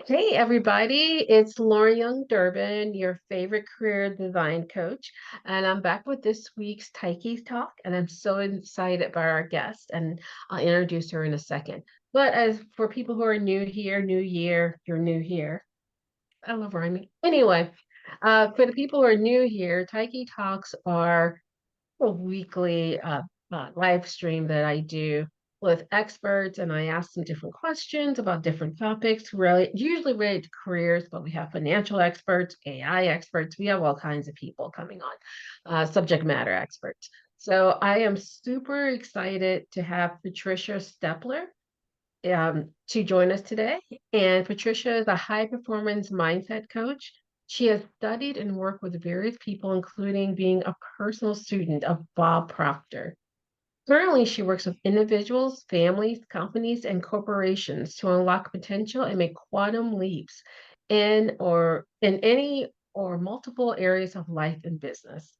Hey everybody, it's Lauren Young Durbin, your favorite career design coach, and I'm back with this week's Tyche Talk, and I'm so excited by our guest, and I'll introduce her in a second. But as for people who are new here, new year, you're new here. I love rhyming. Anyway, for the people who are new here, Tyche Talks are a weekly live stream that I do with experts, and I ask them different questions about different topics, really, usually related to careers, but we have financial experts, AI experts, we have all kinds of people coming on, subject matter experts. So I am super excited to have Patricia Stepler to join us today. And Patricia is a high performance mindset coach. She has studied and worked with various people, including being a personal student of Bob Proctor. Currently, she works with individuals, families, companies, and corporations to unlock potential and make quantum leaps in any or multiple areas of life and business.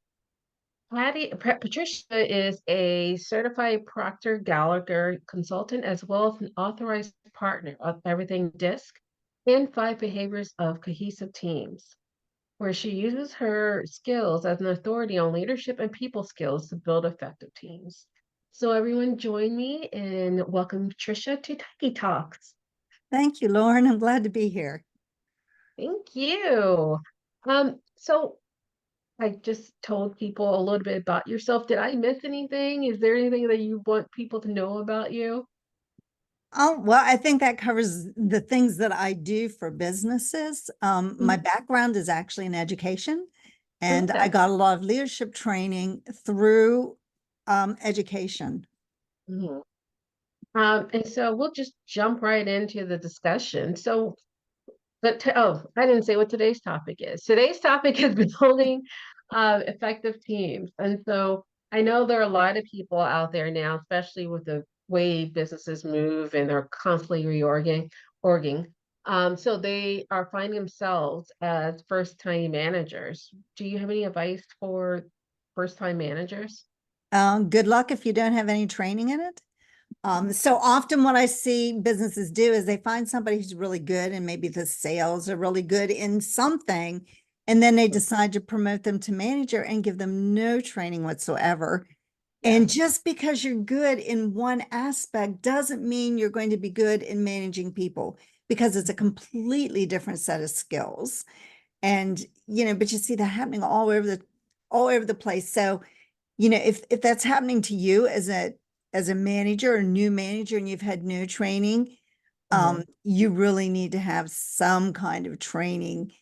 Patricia is a certified Proctor Gallagher consultant as well as an authorized partner of Everything Disc and Five Behaviors of Cohesive Teams, where she uses her skills as an authority on leadership and people skills to build effective teams. So everyone join me in welcome Patricia to Tyche Talks. Thank you, Lauren. I'm glad to be here. Thank you. So I just told people a little bit about yourself. Did I miss anything? Is there anything that you want people to know about you? Oh, well, I think that covers the things that I do for businesses. My Mhm. background is actually in education, and I Okay. got a lot of leadership training through education. Mhm. And so we'll just jump right into the discussion. So, I didn't say what today's topic is. Today's topic is building effective teams. And so I know there are a lot of people out there now, especially with the way businesses move and they're constantly orging. So they are finding themselves as first-time managers. Do you have any advice for first-time managers? Good luck if you don't have any training in it. So often what I see businesses do is they find somebody who's really good and maybe the sales are really good in something, and then they decide to promote them to manager and give them no training whatsoever. Yeah. And just because you're good in one aspect doesn't mean you're going to be good in managing people, because it's a completely different set of skills. And, but you see that happening all over the place. So, if that's happening to you as a manager or new manager and you've had no training, Mhm. you really need to have some kind of training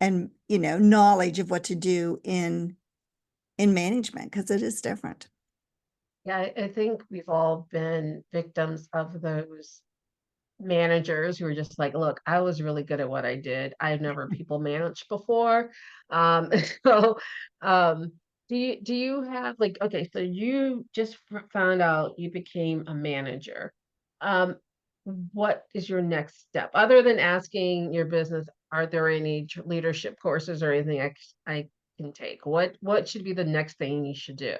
and, knowledge of what to do in management, because it is different. Yeah, I think we've all been victims of those managers who are just like, look, I was really good at what I did. I've never people managed before. So um do you have like, okay, so you just found out you became a manager. Um what is your next step other than asking your business, are there any leadership courses or anything I can take? What should be the next thing you should do?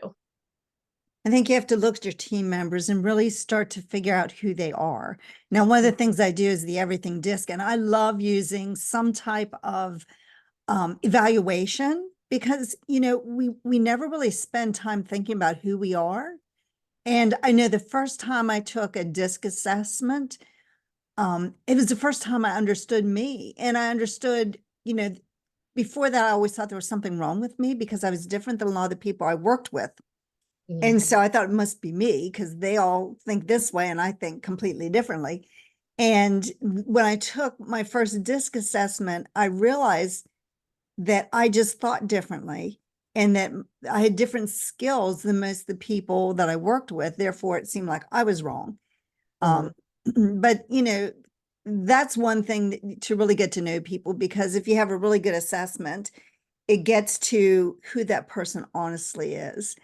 I think you have to look at your team members and really start to figure out who they are. Now, one of the things I do is the everything disc, and I love using some type of evaluation, because we never really spend time thinking about who we are. And I know the first time I took a disc assessment, it was the first time I understood me, and I understood, before that I always thought there was something wrong with me because I was different than a lot of the people I worked with. And Mhm. so I thought it must be me because they all think this way and I think completely differently. And when I took my first disc assessment, I realized that I just thought differently and that I had different skills than most of the people that I worked with. Therefore, it seemed like I was wrong. Mhm. Um, but, that's one thing to really get to know people, because if you have a really good assessment, it gets to who that person honestly is.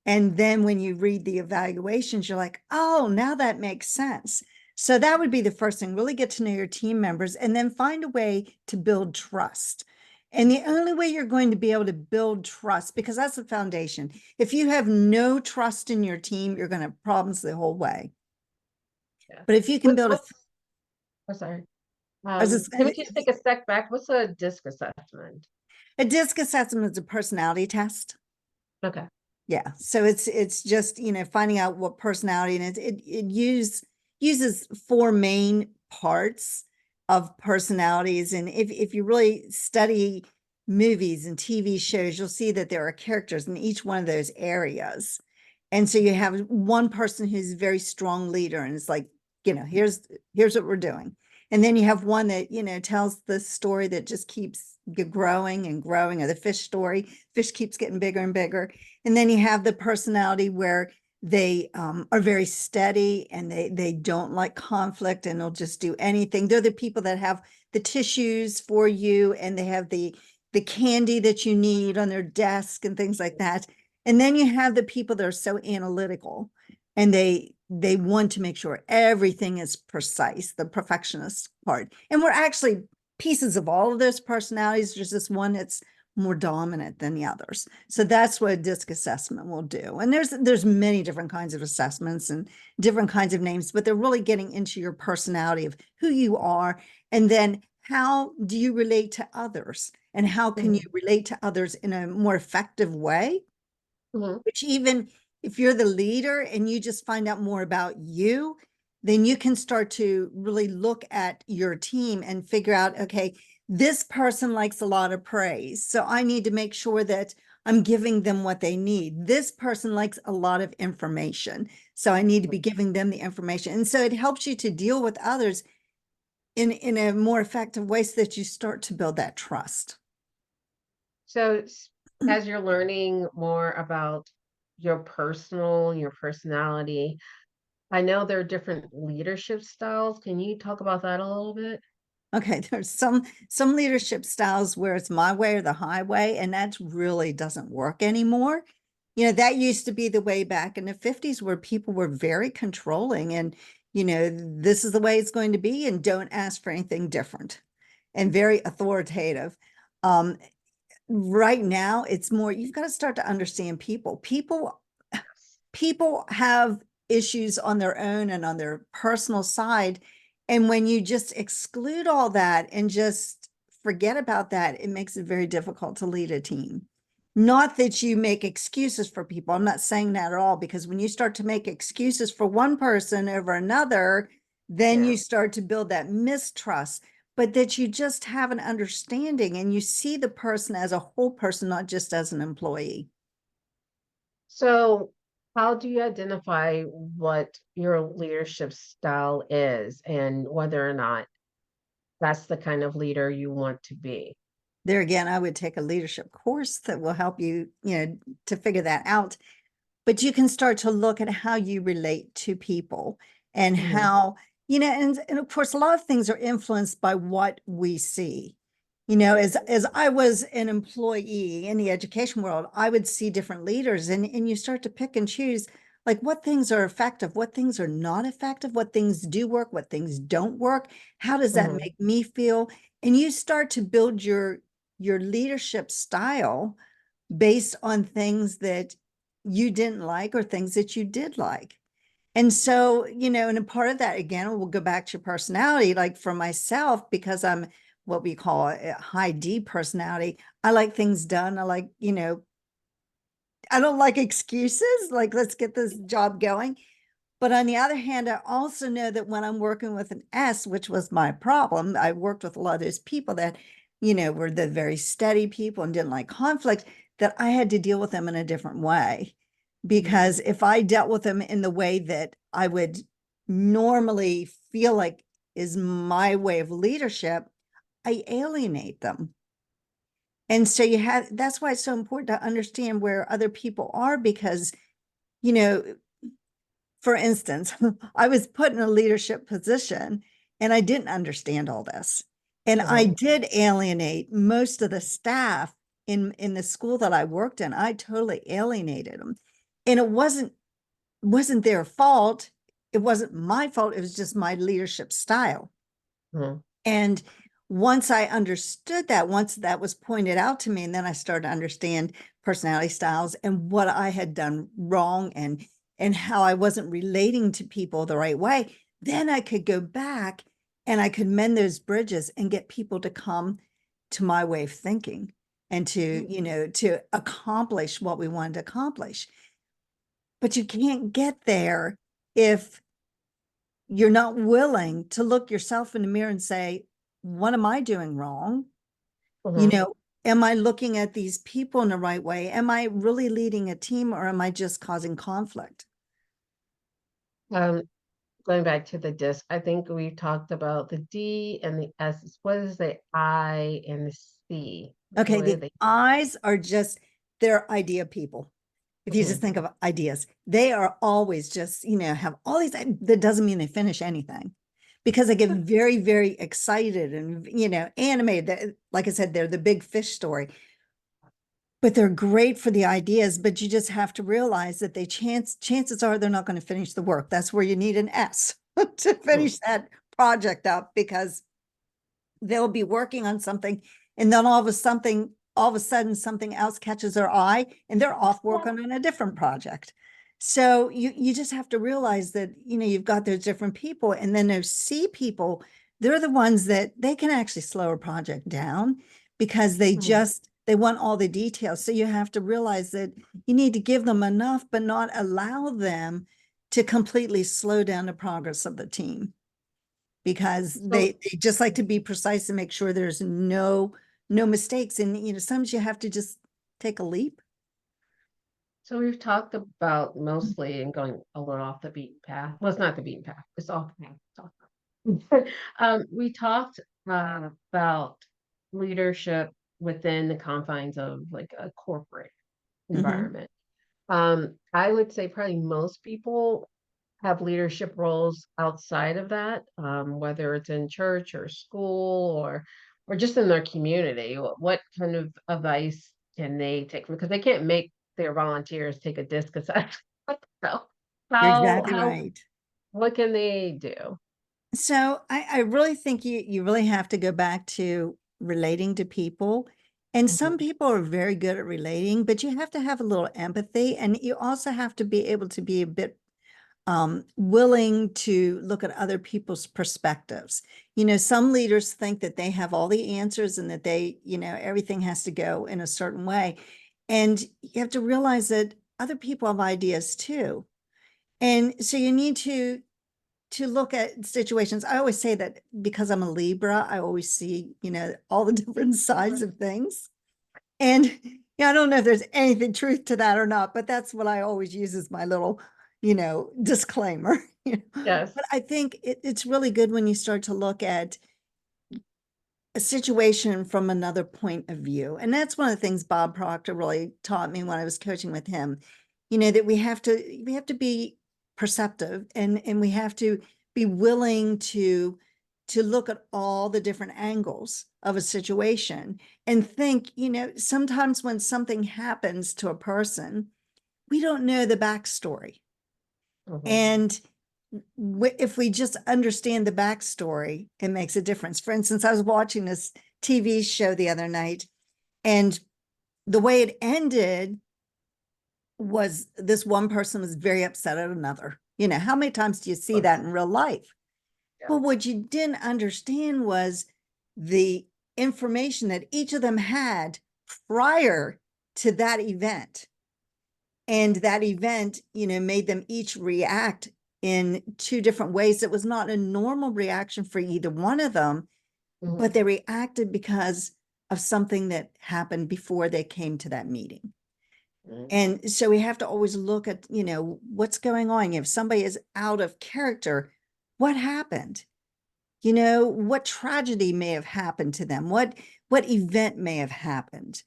And then when you read the evaluations, you're like, oh, now that makes sense. So that would be the first thing, really get to know your team members and then find a way to build trust. And the only way you're going to be able to build trust, because that's the foundation. If you have no trust in your team, you're going to have problems the whole way. Yeah. But if you can What build a what's Oh, sorry. I was just, Can we just take a step back? What's a disc assessment? a disc assessment is a personality test. Okay. Yeah. So it's just, finding out what personality, and uses four main parts of personalities. And if you really study movies and TV shows, you'll see that there are characters in each one of those areas. And so you have one person who's a very strong leader, and it's like, here's what we're doing. And then you have one that, tells the story that just keeps growing and growing, or the fish story. Fish keeps getting bigger and bigger. And then you have the personality where they are very steady, and they don't like conflict, and they'll just do anything. They're the people that have the tissues for you, and they have the candy that you need on their desk and things like that. And then you have the people that are so analytical, and they want to make sure everything is precise, the perfectionist part. And we're actually pieces of all of those personalities. There's this one that's more dominant than the others. So that's what a disc assessment will do. And there's many different kinds of assessments and different kinds of names, but they're really getting into your personality of who you are. And then how do you relate to others? And how can you Mhm. relate to others in a more effective way? Mhm. Which, even if you're the leader and you just find out more about you, then you can start to really look at your team and figure out, okay, this person likes a lot of praise, so I need to make sure that I'm giving them what they need. This person likes a lot of information, so I need to be giving them the information. And so it helps you to deal with others in a more effective way, so that you start to build that trust. So, as you're learning more about your personality, I know there are different leadership styles. Can you talk about that a little bit? Okay, there's some leadership styles where it's my way or the highway, and that really doesn't work anymore. That used to be the way back in the 50s, where people were very controlling, and this is the way it's going to be, and don't ask for anything different, and very authoritative. Um, right now, it's more, you've got to start to understand people. People have issues on their own and on their personal side. And when you just exclude all that and just forget about that, it makes it very difficult to lead a team. Not that you make excuses for people. I'm not saying that at all, because when you start to make excuses for one person over another, then Yeah. you start to build that mistrust. But that you just have an understanding, and you see the person as a whole person, not just as an employee. So, how do you identify what your leadership style is and whether or not that's the kind of leader you want to be? There again, I would take a leadership course that will help you, to figure that out. But you can start to look at how you relate to people, and Mhm. how, and of course, a lot of things are influenced by what we see. As I was an employee in the education world, I would see different leaders, and you start to pick and choose, like, what things are effective, what things are not effective, what things do work, what things don't work. How does that Mhm. make me feel? And you start to build your leadership style based on things that you didn't like, or things that you did like. And so, and a part of that, again, we'll go back to your personality. Like for myself, because I'm what we call a high D personality, I like things done. I like, I don't like excuses. Like, let's get this job going. But on the other hand, I also know that when I'm working with an S, which was my problem, I worked with a lot of those people that, were the very steady people and didn't like conflict, that I had to deal with them in a different way. Mhm. Because if I dealt with them in the way that I would normally feel like is my way of leadership, I alienate them. And so that's why it's so important to understand where other people are, because, you know, for instance, I was put in a leadership position, and I didn't understand all this. And I Mhm. did alienate most of the staff in the school that I worked in. I totally alienated them. And it wasn't their fault. It wasn't my fault. It was just my leadership style. Mhm. And once I understood that, once that was pointed out to me, and then I started to understand personality styles and what I had done wrong, and how I wasn't relating to people the right way, then I could go back and I could mend those bridges and get people to come to my way of thinking and to, to accomplish what we wanted to accomplish. But you can't get there if you're not willing to look yourself in the mirror and say, what am I doing wrong? You Mhm. know, am I looking at these people in the right way? Am I really leading a team or am I just causing conflict? Um, Going back to the disc, I think we talked about the D and the S. What is the I and the C? Okay, What are the they? eyes are just, they're idea people. If you just Mhm. think of ideas, they are always just, have all these, that doesn't mean they finish anything because they get very, very excited and, animated. Like I said, they're the big fish story, but they're great for the ideas, but you just have to realize that chances are they're not going to finish the work. That's where you need an S to Mhm. finish that project up because they'll be working on something and then all of a sudden something else catches their eye and they're off working on a different project. So you just have to realize that you've got those different people, and then those C people, they're the ones that they can actually slow a project down because Mhm. they want all the details. So you have to realize that you need to give them enough but not allow them to completely slow down the progress of the team because So, they just like to be precise and make sure there's no mistakes. And sometimes you have to just take a leap. so we've talked about mostly and going a little off the beaten path. Well, it's not the beaten path. It's off the path. It's off the path. We talked about leadership within the confines of like a corporate Mhm. environment. I would say probably most people have leadership roles outside of that, whether it's in church or school or just in their community. What kind of advice can they take? Because they can't make their volunteers take a disc assessment. So You're exactly how right. what can they do? So I really think you really have to go back to relating to people. And some Mhm. people are very good at relating, but you have to have a little empathy, and you also have to be able to be a bit willing to look at other people's perspectives. Some leaders think that they have all the answers and that everything has to go in a certain way. And you have to realize that other people have ideas too. And so you need to look at situations. I always say that because I'm a Libra, I always see, all the different sides of things. And yeah, I don't know if there's anything truth to that or not, but that's what I always use as my little, disclaimer. Yes. But I think it's really good when you start to look at a situation from another point of view. And that's one of the things Bob Proctor really taught me when I was coaching with him, that we have to be perceptive, and we have to be willing to look at all the different angles of a situation and think, sometimes when something happens to a person, we don't know the backstory. Mhm. And if we just understand the backstory, it makes a difference. For instance, I was watching this TV show the other night, and the way it ended was this one person was very upset at another. How many times do you see Oh, that in real life? yeah. But what you didn't understand was the information that each of them had prior to that event. And that event, made them each react in two different ways. It was not a normal reaction for either one of them, but Mhm. they reacted because of something that happened before they came to that meeting. Mhm. And so we have to always look at, what's going on. If somebody is out of character, what happened? What tragedy may have happened to them? What event may have happened?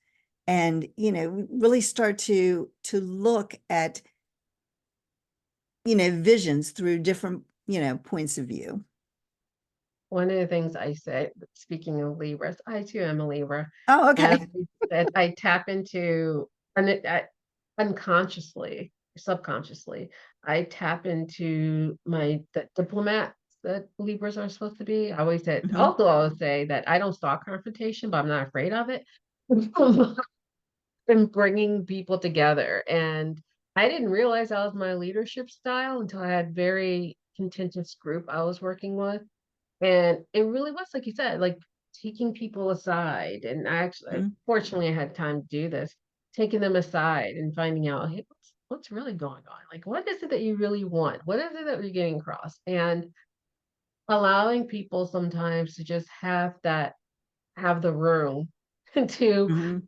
And, really start to look at visions through different, points of view. One of the things I said, speaking of Libras, I too am a Libra, Oh, and okay. I said I tap into and unconsciously, subconsciously, I tap into the diplomats that Libras are supposed to be. I always said, Mhm. also I always say that I don't stalk confrontation, but I'm not afraid of it. And bringing people together, and I didn't realize that was my leadership style until I had very contentious group I was working with. And it really was, like you said, like taking people aside. And I actually, Mhm. fortunately, I had time to do this, taking them aside and finding out, hey, what's really going on? Like, what is it that you really want? What is it that you're getting across? And allowing people sometimes to just have the room to Mhm.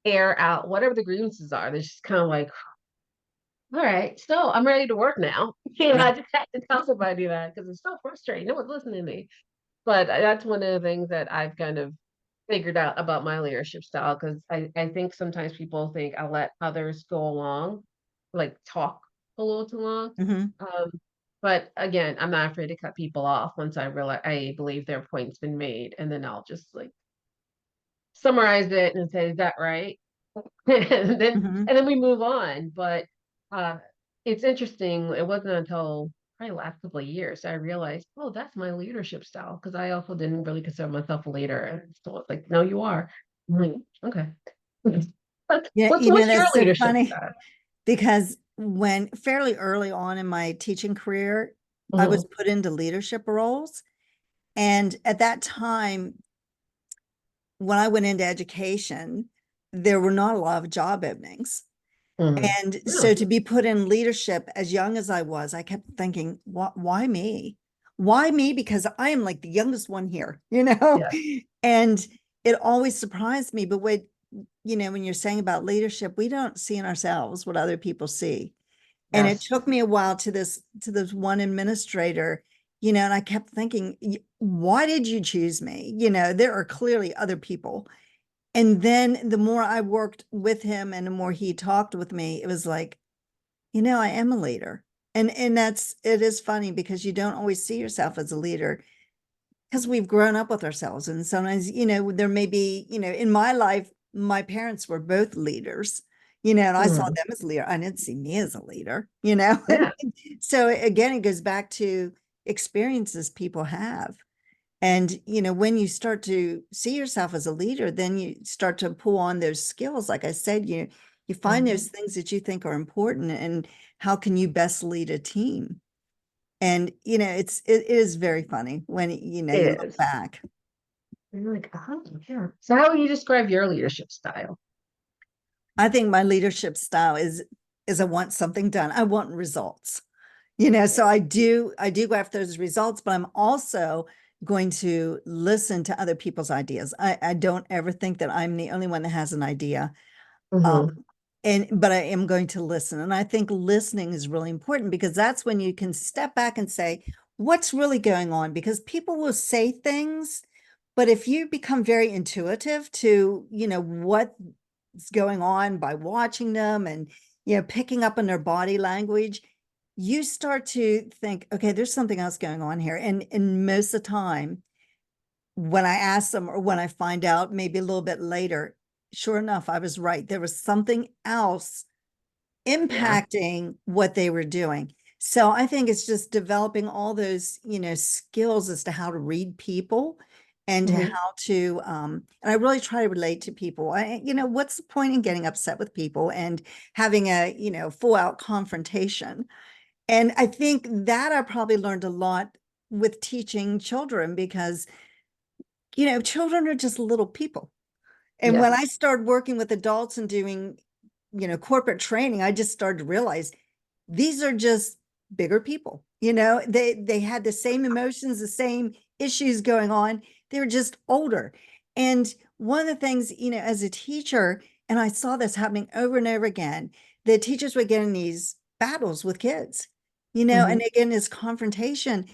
air out whatever the grievances are. They're just kind of like, all right, so I'm ready to work now. Yeah. I just had to tell somebody that because it's so frustrating. No one's listening to me. But that's one of the things that I've kind of figured out about my leadership style because I think sometimes people think I let others go along, like talk a little too long. Mhm. Um, but again, I'm not afraid to cut people off once I believe their point's been made, and then I'll just like summarize it and say, "Is that right?" and then Mhm. and then we move on. But uh, it's interesting. It wasn't until probably the last couple of years I realized, oh, that's my leadership style because I also didn't really consider myself a leader, and so it's like, no, you are. I'm like, okay. But Yeah, what's your that's so leadership funny style? because when fairly early on in my teaching career, I was Mhm, put into leadership roles. And at that time, when I went into education, there were not a lot of job openings. mhm. And so Really? to be put in leadership as young as I was, I kept thinking, why me? Why me? Because I am like the youngest one here, you know? Yes. And it always surprised me. But when you're saying about leadership, we don't see in ourselves what other people see. And it Yes. took me a while to this one administrator, and I kept thinking, why did you choose me? There are clearly other people. And then the more I worked with him and the more he talked with me, it was like, I am a leader. And it is funny because you don't always see yourself as a leader because we've grown up with ourselves. And sometimes, there may be, in my life, my parents were both leaders, and I saw Mhm. them as a leader. I didn't see me as a leader. Yeah. So again, it goes back to experiences people have. And, when you start to see yourself as a leader, then you start to pull on those skills. Like I said, you find Mhm. those things that you think are important and how can you best lead a team? And, it is very funny when, you It look is. back. And you're like, oh, yeah. So how would you describe your leadership style? I think my leadership style is I want something done. I want results. So I do go after those results, but I'm also going to listen to other people's ideas. I don't ever think that I'm the only one that has an idea. Um, Mhm. but I am going to listen. And I think listening is really important because that's when you can step back and say, what's really going on? Because people will say things, but if you become very intuitive to, what's going on by watching them and, picking up on their body language, you start to think, okay, there's something else going on here. And most of the time, when I ask them or when I find out maybe a little bit later, sure enough, I was right. There was something else Yeah. impacting what they were doing. So I think it's just developing all those, skills as to how to read people and to Mhm. how to and I really try to relate to people. What's the point in getting upset with people and having a, full out confrontation? And I think that I probably learned a lot with teaching children because, children are just little people. And when I Yes. started working with adults and doing, corporate training, I just started to realize these are just bigger people. They had the same emotions, the same issues going on. They were just older. And one of the things, as a teacher, and I saw this happening over and over again, the teachers would get in these battles with kids, and Mhm. again, this confrontation.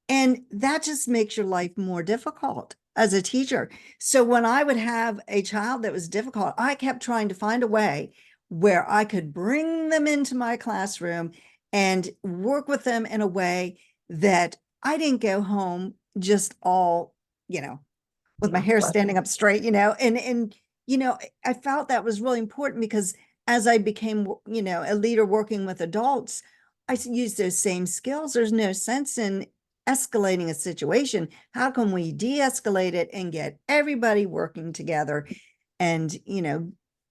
And that just makes your life more difficult as a teacher. So when I would have a child that was difficult, I kept trying to find a way where I could bring them into my classroom and work with them in a way that I didn't go home just all, with my Yeah. hair Bless standing you. up straight, and I felt that was really important because as I became, a leader working with adults, I used those same skills. There's no sense in escalating a situation. How can we de-escalate it and get everybody working together and,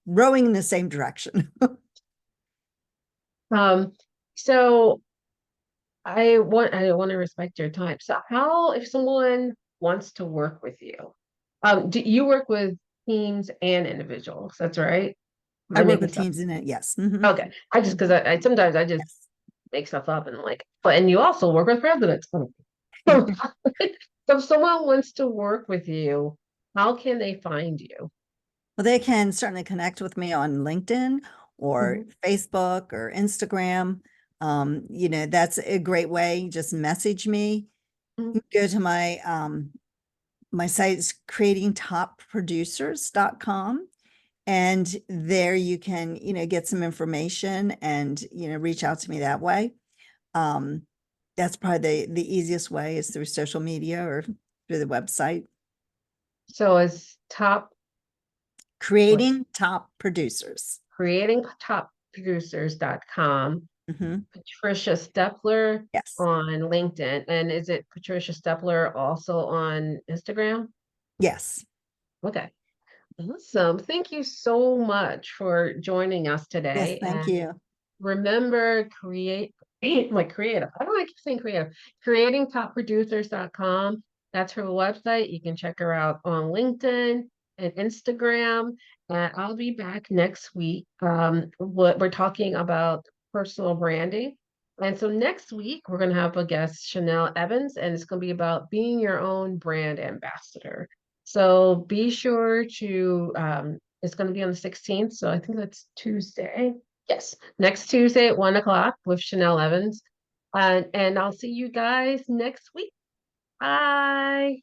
rowing in the same direction? Um, so I want to respect your time. So how, if someone wants to work with you, do you work with teams and individuals? That's right. Am I I work making with stuff? teams in it. Yes. Mhm. Okay. I just because I sometimes I just Yes. make stuff up and I'm like, but and you also work with presidents. So if someone wants to work with you, how can they find you? Well, they can certainly connect with me on LinkedIn or Mhm, Facebook or Instagram. That's a great way. Just message me. mhm. Go to my site is creatingtopproducers.com. And there you can, get some information and, reach out to me that way. Um, that's probably the easiest way is through social media or through the website. So it's top what Creating Top Producers. creatingtopproducers.com. Mhm. Patricia Stepler Yes. on LinkedIn. And is it Patricia Stepler also on Instagram? Yes. Okay. Awesome. Thank you so much for joining us Yes. today. Thank And you. remember, like creative. I don't like saying creative. Creatingtopproducers.com. That's her website. You can check her out on LinkedIn and Instagram. And I'll be back next week. What we're talking about personal branding. And so next week we're going to have a guest, Chanel Evans, and it's going to be about being your own brand ambassador. So be sure to it's going to be on the 16th. So I think that's Tuesday. Yes, next Tuesday at 1 o'clock with Chanel Evans. And I'll see you guys next week. Bye.